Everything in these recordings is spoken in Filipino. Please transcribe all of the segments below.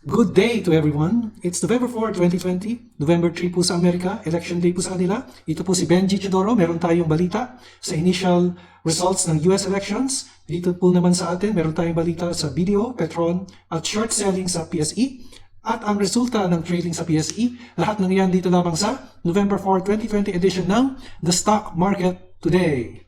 Good day to everyone. It's November 4, 2020. November 3 po sa Amerika. Election day po sa kanila. Ito po si Benji Chidoro. Meron tayong balita sa initial results ng US elections. Dito po naman sa atin, meron tayong balita sa video, Petron, at short selling sa PSE. At ang resulta ng trading sa PSE. Lahat ng yan dito lamang sa November 4, 2020 edition ng The Stock Market Today.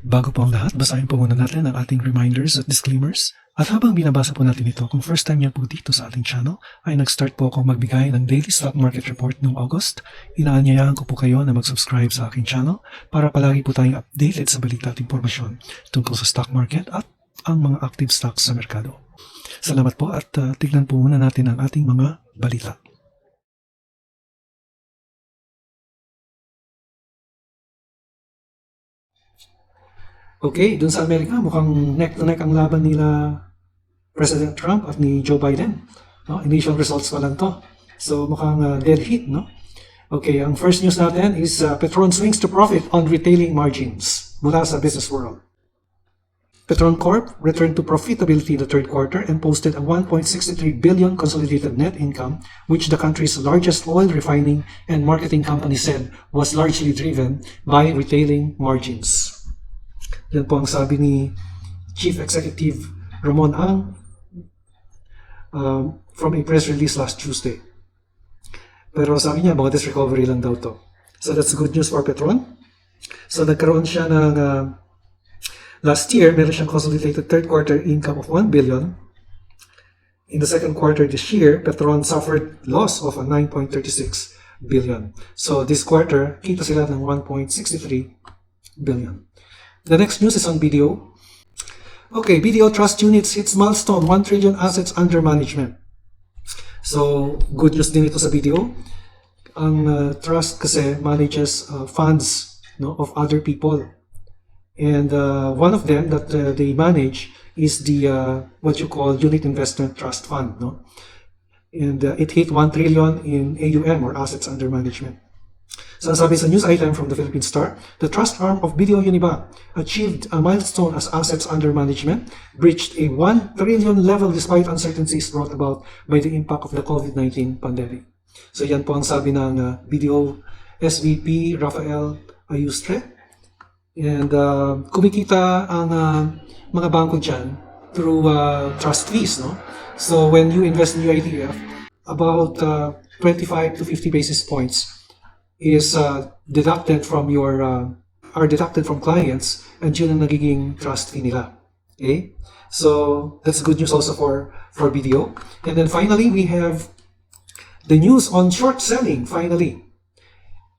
Bago po ang lahat, basahin po muna natin ang ating reminders at disclaimers. At habang binabasa po natin ito, kung first time yan po dito sa ating channel, ay nag-start po akong magbigay ng daily stock market report noong August. Inaanyayahan ko po kayo na mag-subscribe sa aking channel para palagi po tayong updated sa balita at impormasyon tungkol sa stock market at ang mga active stocks sa merkado. Salamat po at tignan po muna natin ang ating mga balita. Okay, dun sa Amerika, mukhang neck to neck ang laban nila President Trump at ni Joe Biden. No? Initial results pa lang to. So mukhang dead heat, no? Okay, ang first news natin is Petron swings to profit on retailing margins mula sa business world. Petron Corp returned to profitability in the third quarter and posted a 1.63 billion consolidated net income, which the country's largest oil refining and marketing company said was largely driven by retailing margins. Yan po ang sabi ni Chief Executive Ramon Ang from a press release last Tuesday. Pero sabi niya, modest recovery lang daw to. So that's good news for Petron. So nagkaroon siya ng last year, meron siyang consolidated third quarter income of 1 billion. In the second quarter this year, Petron suffered loss of 9.36 billion. So this quarter, kita sila ng 1.63 billion. The next news is on BDO. Okay, BDO Trust Units hits milestone 1 trillion assets under management. So, good news din ito sa BDO. Ang trust kasi manages funds, no, of other people. And one of them that they manage is the what you call Unit Investment Trust Fund. No? And it hit 1 trillion in AUM, or assets under management. So sabi sa news item from the Philippine Star, the trust arm of BDO Unibank achieved a milestone as assets under management breached a 1 trillion level despite uncertainties brought about by the impact of the COVID-19 pandemic. So yan po ang sabi ng BDO SVP Rafael Ayustre. And kumikita ang mga bangko dyan through trust fees. No? So when you invest in UITF, about 25 to 50 basis points is deducted from your are deducted from clients, and yun ang nagiging trust fee nila. Okay, so that's good news also for BDO. And then finally, we have the news on short selling. Finally,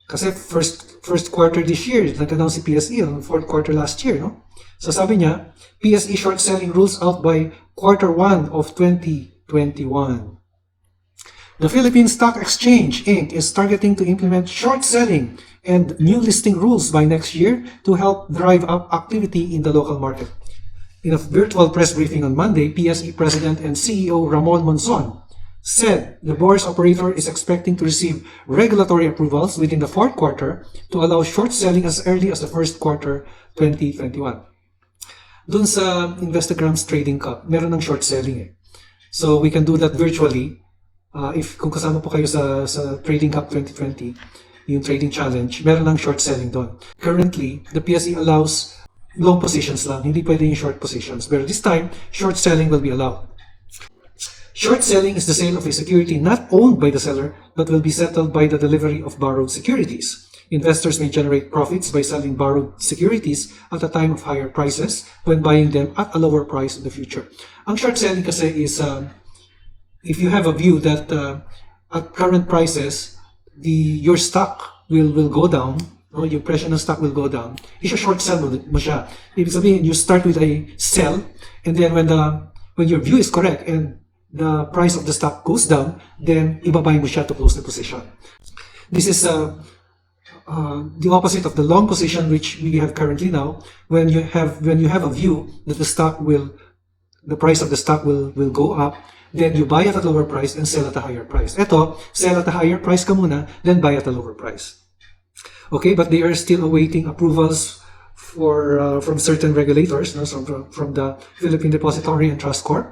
kasi first quarter this year nag-announce si PSE on fourth quarter last year, no? So sabi niya, PSE short selling rules out by quarter 1 of 2021. The Philippine Stock Exchange, Inc. is targeting to implement short selling and new listing rules by next year to help drive up activity in the local market. In a virtual press briefing on Monday, PSE President and CEO Ramon Monzon said the board's operator is expecting to receive regulatory approvals within the fourth quarter to allow short selling as early as the first quarter 2021. Dun sa Instagram's Trading Cup, meron ng short selling eh. So we can do that virtually. Kung kasama po kayo sa Trading Cup 2020, yung Trading Challenge, meron ng short selling doon. Currently, the PSE allows long positions lang, hindi pwede yung short positions. But this time, short selling will be allowed. Short selling is the sale of a security not owned by the seller, but will be settled by the delivery of borrowed securities. Investors may generate profits by selling borrowed securities at a time of higher prices when buying them at a lower price in the future. Ang short selling kasi is if you have a view that at current prices, your stock will go down, or yung presyo ng stock will go down, i-short sell mo siya. Ibig sabihin, you start with a sell, and then when your view is correct and the price of the stock goes down, then ibabay mo siya to close the position. This is the opposite of the long position which we have currently now. When you have a view that the price of the stock will go up, then you buy at a lower price and sell at a higher price. Ito, sell at a higher price ka muna, then buy at a lower price. Okay, but they are still awaiting approvals from certain regulators, no? From the Philippine Depository and Trust Corp,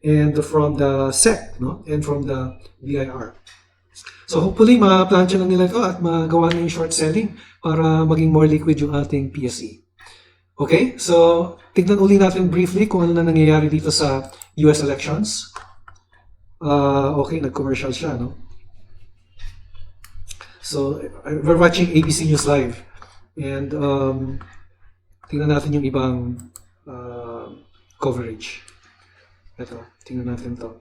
and from the SEC, no? And from the BIR. So hopefully, ma-plancha na nila ito at magawa na yung short selling para maging more liquid yung ating PSE. Okay, so tignan uli natin briefly kung ano na nangyayari dito sa US elections. Okay, nag-commercial siya, no? So, we're watching ABC News Live. And tingnan natin yung ibang coverage. Ito, tingnan natin to.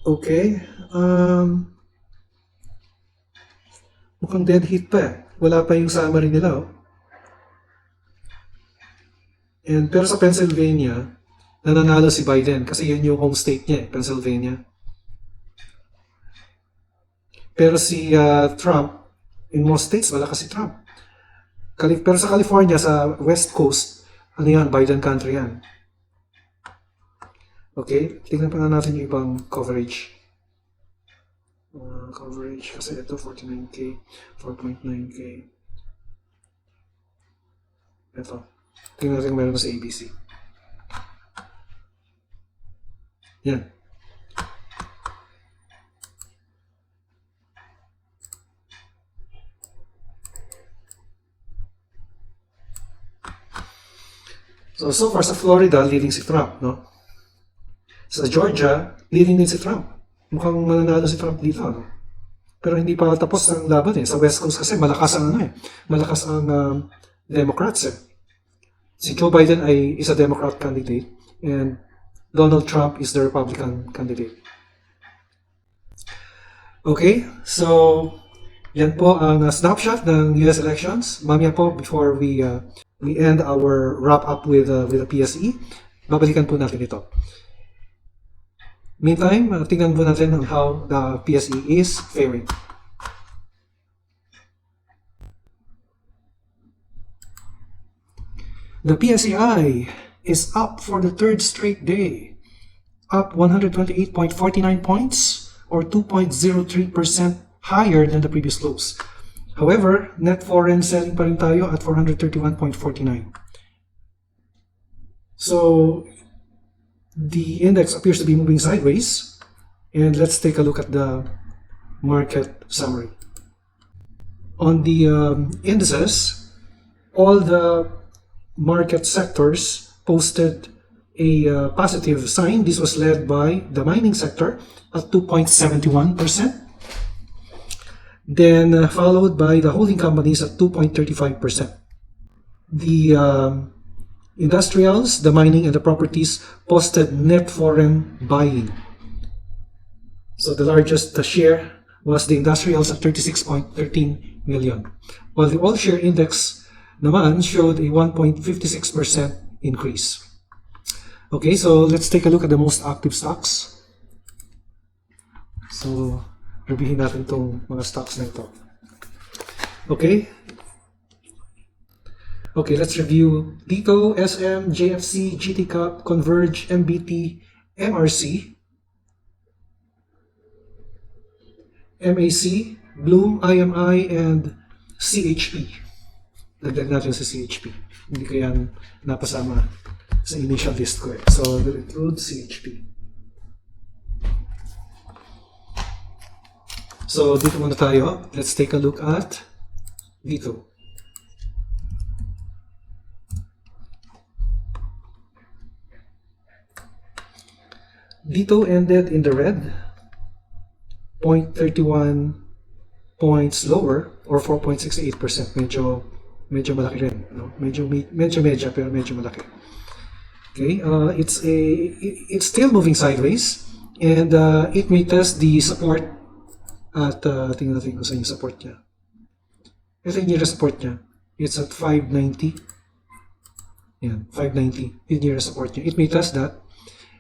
Okay. Mukhang dead heat pa eh. Wala pa yung summary nila, oh. Pero sa Pennsylvania, nananalo si Biden kasi yun yung home state niya, Pennsylvania. Pero si Trump, in most states, malakas si Trump. Pero sa California, sa West Coast, ano yan, Biden country yan. Okay, tingnan pa natin yung ibang coverage. Coverage, kasi ito 49K, 4.9K. Ito. Tingnan natin meron sa ABC. Yan. So far sa Florida, leading si Trump, no? Sa Georgia, leading din si Trump. Mukhang mananalo si Trump dito, no? Pero hindi pa tapos ang laban eh. Sa West Coast kasi malakas ang malakas ang Democrats eh. Si Joe Biden is a Democrat candidate and Donald Trump is the Republican candidate. Okay, so yan po ang snapshot ng US elections. Mamaya po, before we end our wrap up with the PSE, babalikan po natin ito. Meantime, tingnan po natin how the PSE is faring. The PSEI is up for the third straight day, up 128.49 points or 2.03% higher than the previous lows. However, net foreign selling pa rin tayo at 431.49. So, the index appears to be moving sideways, and let's take a look at the market summary. On the indices, all the market sectors posted a positive sign. This was led by the mining sector at 2.71%, then followed by the holding companies at 2.35%. The industrials, the mining, and the properties posted net foreign buying. So the largest share was the industrials at 36.13 million, while the all-share index naman showed a 1.56% increase. Okay, so let's take a look at the most active stocks. So, reviewin natin itong mga stocks na ito. Okay. Okay, let's review Dito, SM, JFC, GTCAP, Converge, MBT, MRC, MAC, Bloom, IMI, and CHP. Dagdag natin sa CHP. Hindi ko yan napasama sa initial list ko eh. So, we'll include CHP. So, dito muna tayo. Let's take a look at Dito. Dito ended in the red, 0.31 points lower or 4.68%. Medyo malaki rin, no? Medyo pero medyo malaki. Okay, it's still moving sideways, and it may test the support At tingnan natin kung saan yung support niya. Ito yung nearest support niya. It's at 590. Yan, 590. Yung nearest support niya. It may test that.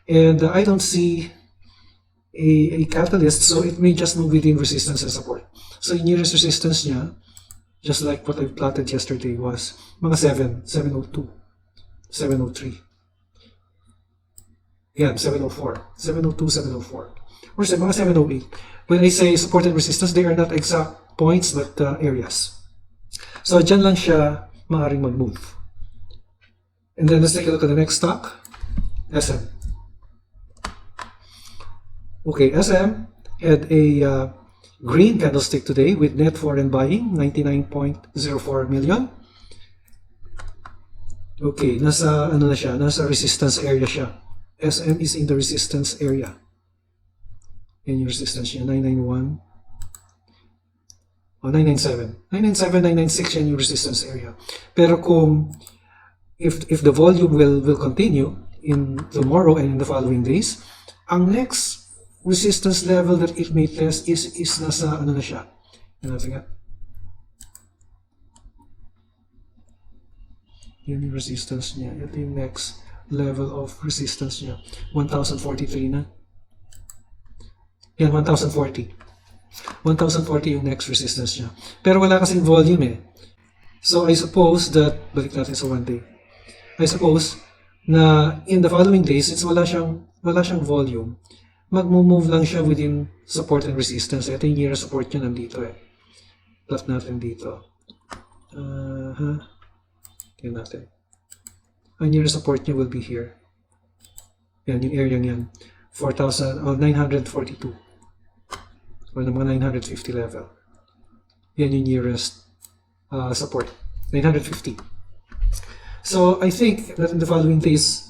And I don't see a catalyst, so it may just move within resistance and support. So yung nearest resistance niya, just like what I plotted yesterday, was mga 702, 703. Yan, 704, 702, 704. Or mga 708. When I say support and resistance, they are not exact points, but areas. So dyan lang siya maaaring mag-move. And then let's take a look at the next stock, SM. Okay, SM had a green candlestick today with net foreign buying, 99.04 million. Okay, nasa ano na siya, nasa resistance area siya. SM is in the resistance area. Yan yung resistance niya, 991. Oh, 997. 997, 996 yan yung resistance area. Pero kung if the volume will continue in tomorrow and in the following days, ang next resistance level that it may test is nasa ano na siya. Yan natin nga. Yan yung resistance niya. Ito yung next level of resistance niya. 1,043 na. Yan, 1,040. 1,040 yung next resistance niya. Pero wala kasing volume eh. So I suppose that, balik natin sa one day. I suppose na in the following days, since wala siyang volume, mag-move lang siya within support and resistance. Ito yung nearest support niya nandito eh. Plot natin dito. Tingnan natin. Ang nearest support niya will be here. Yan, yung area niyan. 942. Or the mga 950 level. Yan yung nearest support. 950. So, I think that in the following days,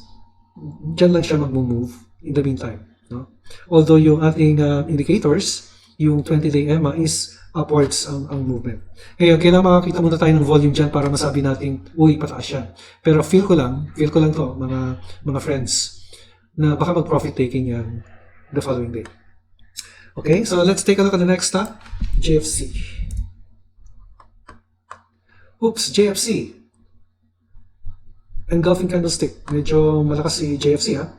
dyan lang siya mag-move in the meantime. No? Although yung ating indicators, yung 20-day EMA is upwards ang movement. Ngayon, kailangan makakita muna tayo ng volume dyan para masabi natin, uy, pataas yan. Pero feel ko lang to, mga friends, na baka mag-profit taking yan the following day. Okay, so let's take a look at the next stock, JFC. Oops, JFC. Engulfing candlestick. Medyo malakas si JFC, ha?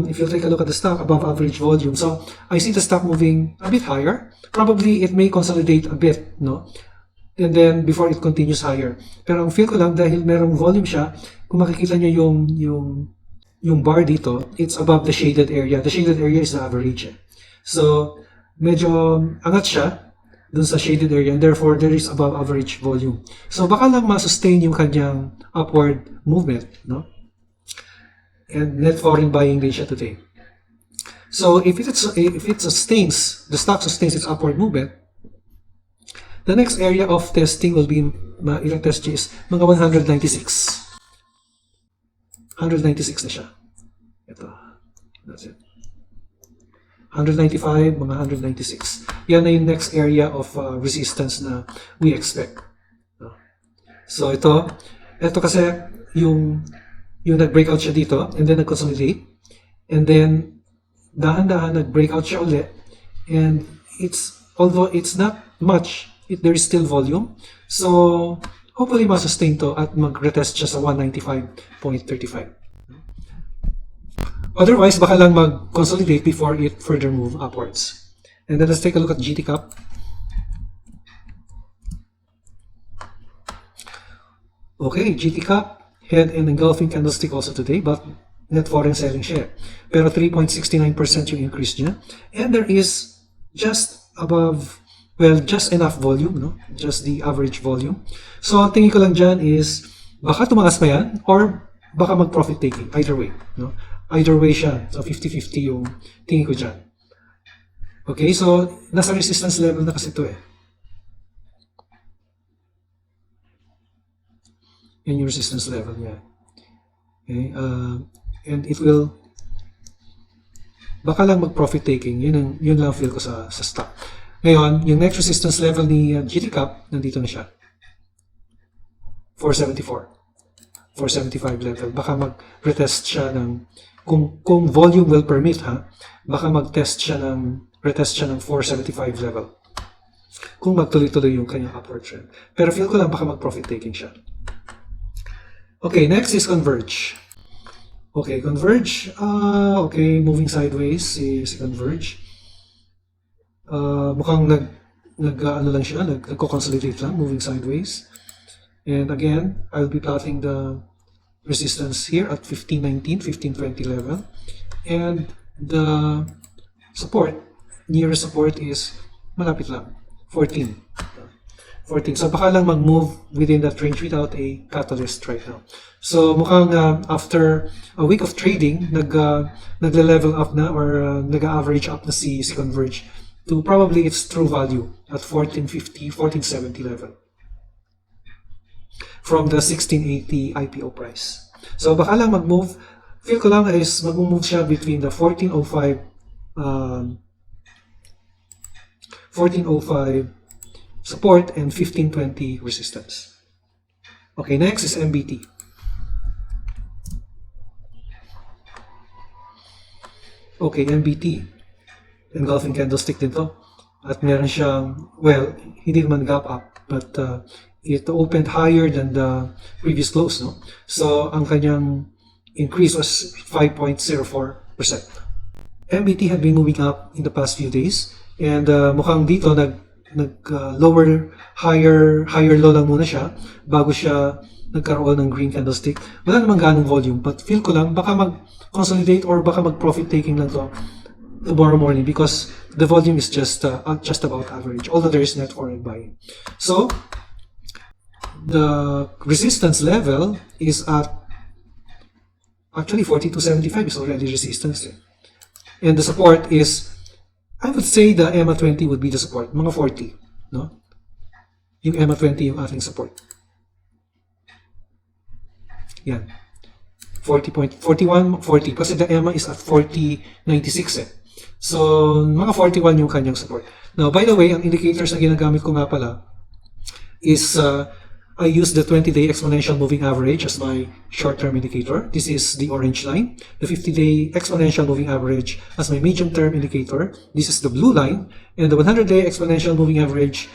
If you take a look at the stock, above average volume. So, I see the stock moving a bit higher. Probably, it may consolidate a bit, no? And then, before it continues higher. Pero ang feel ko lang, dahil merong volume siya, kung makikita nyo yung bar dito, it's above the shaded area. The shaded area is the average. So, medyo angat siya dun sa shaded area, and therefore, there is above average volume. So, baka lang ma-sustain yung kanyang upward movement, no? And net foreign buying din siya today. So, if it sustains, the stock sustains its upward movement, the next area of testing will be, ilang test is mga 196. 196 na siya. Ito. That's it. 195, mga 196. Yan na yung next area of resistance na we expect. So ito kasi yung nag-breakout siya dito, and then nag-consolidate, and then dahan-dahan nag-breakout siya ulit, and although it's not much, there is still volume. So hopefully ma-sustain to at mag-retest siya sa 195.35. Otherwise, baka lang mag-consolidate before it further move upwards. And then let's take a look at GTCAP. Okay, GTCAP had an engulfing candlestick also today, but net foreign selling siya. Pero 3.69% yung increase niya. And there is just above, well, just enough volume, no? Just the average volume. So, ang tingin ko lang dyan is, baka tumaas pa yan, or baka mag-profit taking, either way, no? Either way siya. So, 50-50 yung tingin ko dyan. Okay, so, nasa resistance level na kasi ito eh. Yan yung resistance level niya. Okay, and it will, baka lang mag-profit taking. Yun lang feel ko sa stock. Ngayon, yung next resistance level ni GTCAP, nandito na siya. 474. 475 level. Baka mag-retest siya ng, kung volume will permit, ha, baka mag-test siya ng retest siya ng 475 level. Kung magtuloy-tuloy yung kanyang upward trend. Pero feel ko lang baka mag-profit taking siya. Okay, next is Converge. Okay, Converge. Okay, moving sideways si Converge. Mukhang ano lang siya, nagko-consolidate lang, moving sideways. And again, I'll be plotting the resistance here at 1519, 1520 level. And the support, nearest support is malapit lang, 14. So baka lang mag-move within that range without a catalyst right now. So mukhang after a week of trading, nagle-level up na or nag-average up na si Converge to probably its true value at 1450, 1470 level from the 1680 IPO price. So baka lang mag-move, feel ko lang is mag-move siya between the 1405 support and 1520 resistance. Okay, next is MBT. Okay, MBT. Engulfing candlestick din to. At meron siyang, well, hindi naman gap up, but it opened higher than the previous close, no? So, ang kanyang increase was 5.04%. MBT had been moving up in the past few days, and mukhang dito lower, higher low lang muna siya bago siya nagkaroon ng green candlestick. Wala namang ganong volume, but feel ko lang baka mag-consolidate or baka mag-profit taking lang to tomorrow morning because the volume is just about average, although there is net foreign buying. So, the resistance level is at actually 42.75 is already resistance. And the support is, I would say the EMA 20 would be the support, mga 40, no? Yung EMA 20 yung ating support. Yan. 40.41, 40. Kasi the EMA is at 40.96 eh. So, mga 41 yung kanyang support. Now, by the way, ang indicators na ginagamit ko nga pala is I use the 20-day exponential moving average as my short-term indicator. This is the orange line. The 50-day exponential moving average as my medium-term indicator. This is the blue line. And the 100-day exponential moving average,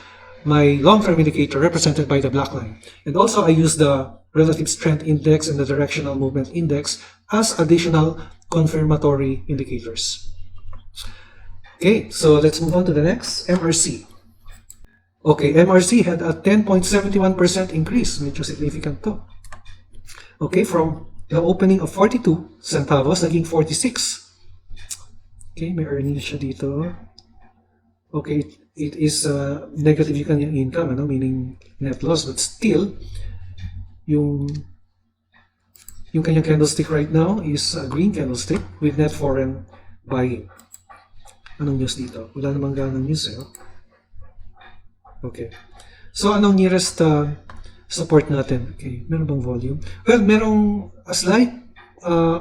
my long-term indicator represented by the black line. And also I use the relative strength index and the directional movement index as additional confirmatory indicators. Okay, so let's move on to the next, MRC. Okay, MRC had a 10.71% increase, medyo significant to. Okay, from the opening of 42 centavos, naging 46. Okay, may earnings siya dito. Okay, it is negative yung kanyang income, ano, meaning net loss, but still, yung kanyang candlestick right now is a green candlestick with net foreign buying. Anong news dito? Wala namang ganang news, eh. Okay. So, anong nearest support natin? Okay. Meron bang volume? Well, merong a slight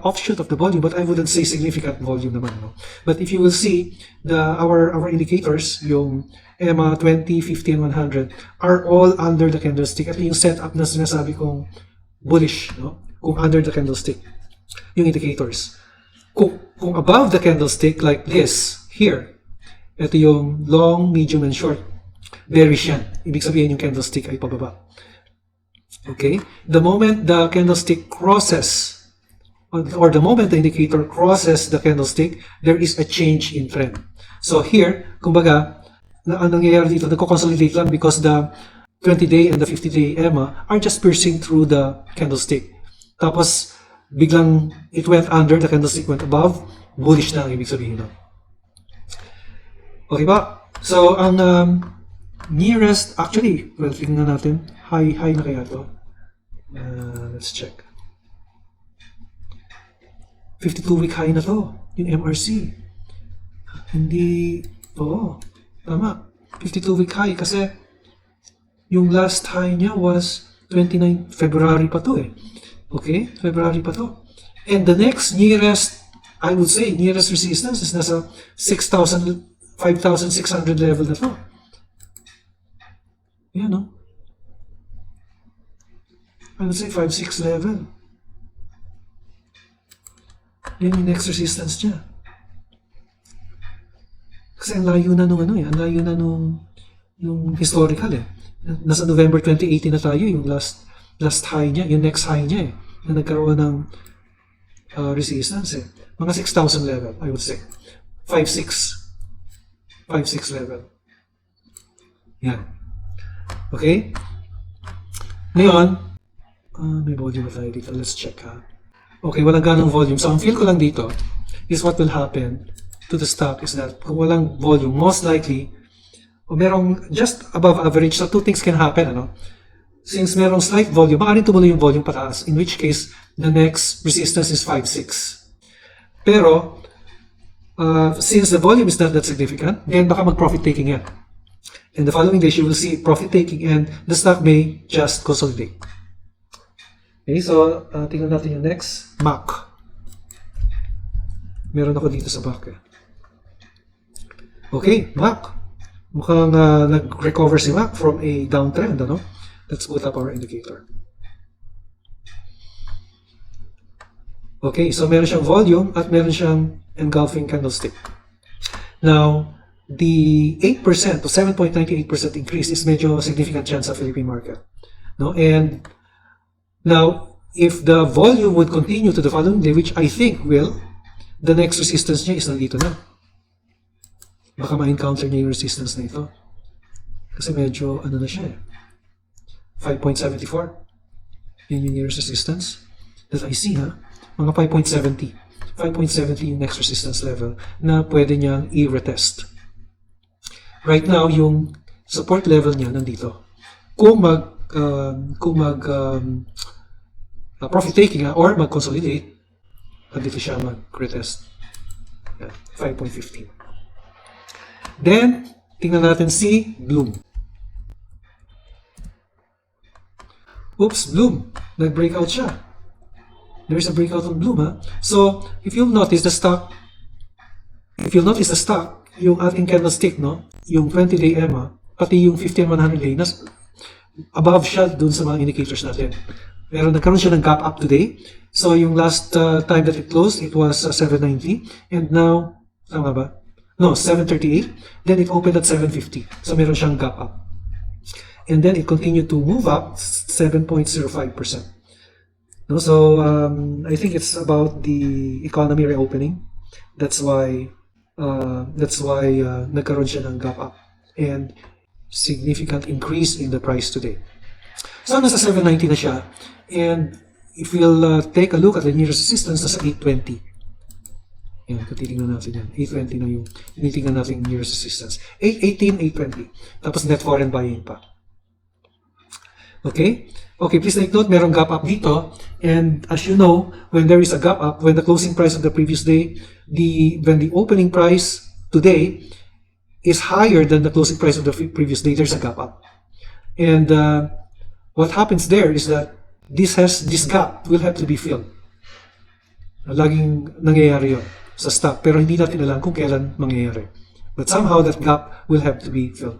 offshoot of the volume, but I wouldn't say significant volume naman, no? But if you will see, our indicators, yung EMA 20, 50, and 100, are all under the candlestick. At yung setup na sinasabi kong bullish, no? Kung under the candlestick, yung indicators. Kung above the candlestick, like this, here, ito yung long, medium, and short, bearish yan. Ibig sabihin yung candlestick ay pababa. Okay? The moment the candlestick crosses, or the moment the indicator crosses the candlestick, there is a change in trend. So here, kumbaga, ang nangyayari dito, nagko-consolidate lang because the 20-day and the 50-day EMA are just piercing through the candlestick. Tapos, biglang it went under, the candlestick went above, bullish na ang ibig sabihin. No? Okay ba? So, ang nearest, actually, well, tingnan natin, high na kaya to. Let's check. 52-week high na to, yung MRC. Hindi, oo, tama. 52-week high kasi yung last high niya was 29 February pa to eh. Okay, February pa to. And the next nearest, I would say, nearest resistance is nasa 5,600 level na to. Yan, no? I would say 5-6 level. Yan yung next resistance niya. Kasi ang layo na nung ang layo na nung yung historical eh. Nasa November 2018 na tayo, yung last high niya, yung next high niya na nagkaroon ng resistance Mga 6,000 level, I would say. 5,600 level. Yan. Okay? Ngayon, may volume na tayo dito. Let's check ha. Okay, walang ganong volume. So, ang feel ko lang dito is what will happen to the stock is that kung walang volume, most likely, o merong just above average, so two things can happen, Since merong slight volume, maaaring tumuloy yung volume pataas, in which case, the next resistance is 5,600. Pero, since the volume is not that significant, then baka mag-profit taking yan. And the following days, you will see profit taking and the stock may just consolidate. Okay, so, tingnan natin yung next. MAC. Meron ako dito sa back. Okay, MAC. Mukhang nag-recover si MAC from a downtrend, Let's put up our indicator. Okay, so meron siyang volume at meron siyang engulfing candlestick. Now, the 8% to 7.98% increase is medyo significant chance sa Philippine market. And now, if the volume would continue to the following day, which I think will, the next resistance niya is nandito na. Baka ma-encounter niya yung resistance na ito. Kasi medyo, na siya 5.74. Yan yung nearest resistance that I see, Mga 5.70. 5.70 yung next resistance level na pwede niyang i-retest. Right now, yung support level niya nandito. Kung profit taking or mag-consolidate, nandito siya mag-retest. 5.15. Then, tingnan natin si Bloom. Oops, Bloom. Nag-breakout siya. There's a breakout on Bloom, So, if you'll notice the stock, yung ating candlestick, yung 20-day EMA, pati yung 50 and 100 day, above siya dun sa mga indicators natin. Pero nagkaroon siya ng gap up today. So, yung last time that it closed, it was 790. And now, tama ba? No, 738. Then it opened at 750. So, meron siyang gap up. And then it continued to move up 7.05%. So, I think it's about the economy reopening. That's why nagkaroon siya ng gap up and significant increase in the price today. So, nasa 790 na siya. And if we'll take a look at the nearest resistance, nasa 820. Yan, titingnan natin yan. 820 na yung tinitingnan natin yung nearest resistance. 818, 820. Tapos net foreign buying pa. Okay? Okay, please take note, merong gap up dito. And as you know, when there is a gap up, when the closing price of the previous day, when the opening price today is higher than the closing price of the previous day, there's a gap up. And what happens there is that this gap will have to be filled. Laging nangyayari yun sa stock, pero hindi natin alam kung kailan mangyayari. But somehow that gap will have to be filled.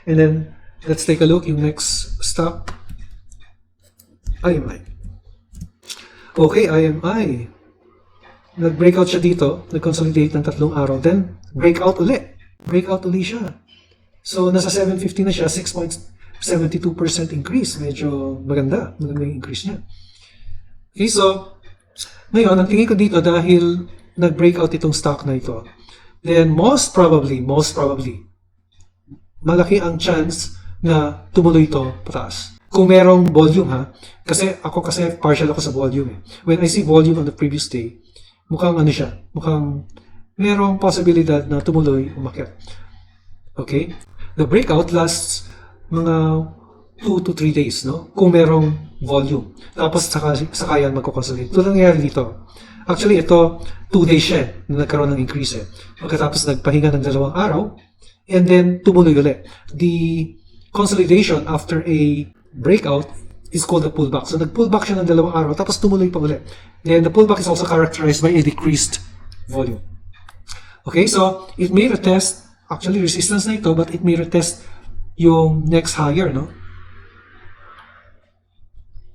And then, let's take a look yung next stock. IMI. Okay, IMI. Nag-breakout siya dito, nag-consolidate ng 3 araw, then breakout ulit. Breakout ulit siya. So, nasa 750 na siya, 6.72% increase. Medyo maganda yung increase niya. Okay, so, ngayon, ang tingin ko dito dahil nag-breakout itong stock na ito, then most probably, malaki ang chance na tumuloy ito pataas. Kung merong volume kasi partial ako sa volume When I see volume on the previous day, mukhang mukhang merong posibilidad na tumuloy umakyat. Okay? The breakout lasts mga 2 to 3 days, Kung merong volume. Tapos saka yan magko-consolidate. Ito nangyayari dito. Actually, ito 2 days siya na nagkaroon ng increase Pagkatapos nagpahinga ng 2 araw, and then tumuloy ulit. The consolidation after a breakout is called a pullback. So, nag-pullback siya ng 2 araw, tapos tumuloy pa ulit. Then, the pullback is also characterized by a decreased volume. Okay, so, it may retest, actually, resistance na ito, but it may retest yung next higher,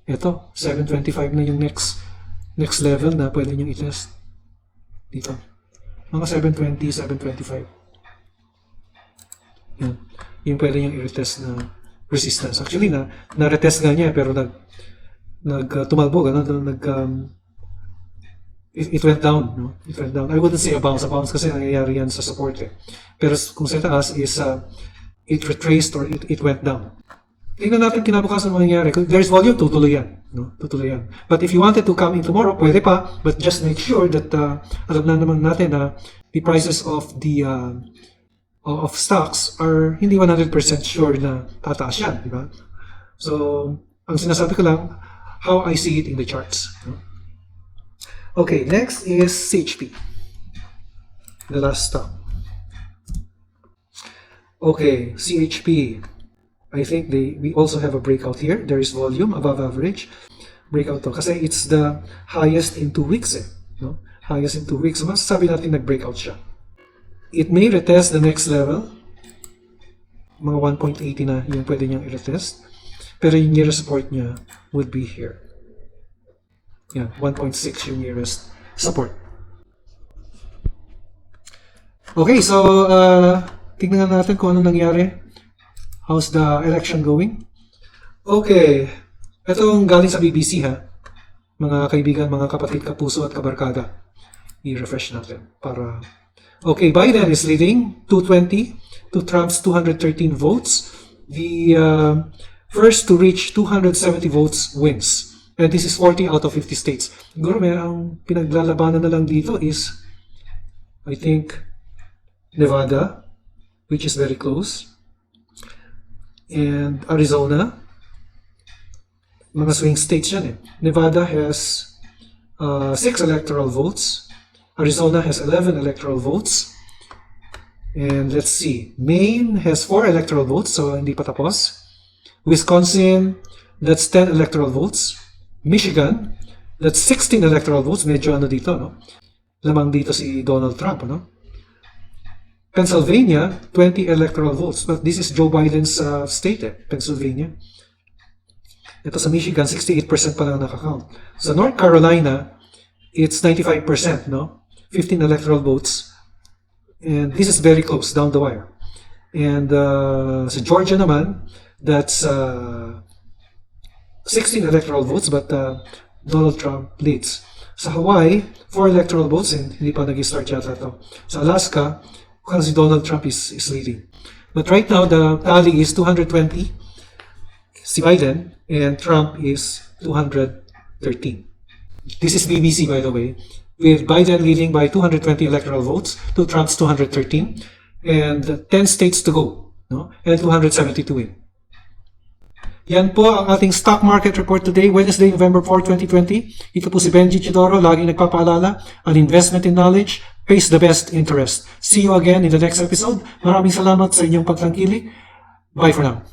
Ito, 725 na yung next level na pwede nyo i-test. Dito. Mga 720, 725. Yan. Yung pwede niyang i-retest na resistance. Actually, na-retest nga niya, pero tumalbo, it went down, no? It went down. I wouldn't say a bounce kasi nangyayari yan sa support eh. Pero kung sa taas is it retraced or it went down. Tingnan natin kinabukasan mo nangyayari. Kung there's volume, tutuloy yan. No? Tutuloy yan. But if you wanted to come in tomorrow, pwede pa. But just make sure that alam na naman natin na the prices of the of stocks are hindi 100% sure na tataas yan. Diba? So, ang sinasabi ko lang, how I see it in the charts. No? Okay, next is CHP. The last stock. Okay, CHP. I think we also have a breakout here. There is volume above average. Breakout to. Kasi it's the highest in 2 weeks. No? Highest in 2 weeks. So, masasabi natin nag-breakout siya. It may retest the next level. Mga 1.80 na yung pwede niyang i-retest. Pero yung nearest support niya would be here. Yan, 1.6 yung nearest support. Okay, so tingnan natin kung ano nangyari. How's the election going? Okay, itong galing sa BBC ha. Mga kaibigan, mga kapatid, kapuso at kabarkada. I-refresh natin para... Okay, Biden is leading 220 to Trump's 213 votes. The first to reach 270 votes wins. And this is 40 out of 50 states. Siguro ang pinaglalabanan na lang dito is, I think, Nevada, which is very close. And Arizona. Mga swing states yan eh. Nevada has 6 electoral votes. Arizona has 11 electoral votes. And let's see. Maine has 4 electoral votes, so hindi pa tapos. Wisconsin, that's 10 electoral votes. Michigan, that's 16 electoral votes. Medyo ano dito, no? Lamang dito si Donald Trump, no? Pennsylvania, 20 electoral votes. But this is Joe Biden's state, eh, Pennsylvania. Ito sa Michigan, 68% pa lang nakakount. Sa North Carolina, it's 95%, no? 15 electoral votes. And this is very close, down the wire. And sa Georgia naman, that's 16 electoral votes, but Donald Trump leads. Sa Hawaii, 4 electoral votes, and hindi pa nag-start yata ito. Sa Alaska, si Donald Trump is leading. But right now, the tally is 220, si Biden, and Trump is 213. This is BBC, by the way, with Biden leading by 220 electoral votes to Trump's 213, and 10 states to go, no? And 270 to win. Yan po ang ating stock market report today, Wednesday, November 4, 2020. Ito po si Benji Chidoro, laging nagpapaalala, an investment in knowledge pays the best interest. See you again in the next episode. Maraming salamat sa inyong pagtangkilik. Bye for now.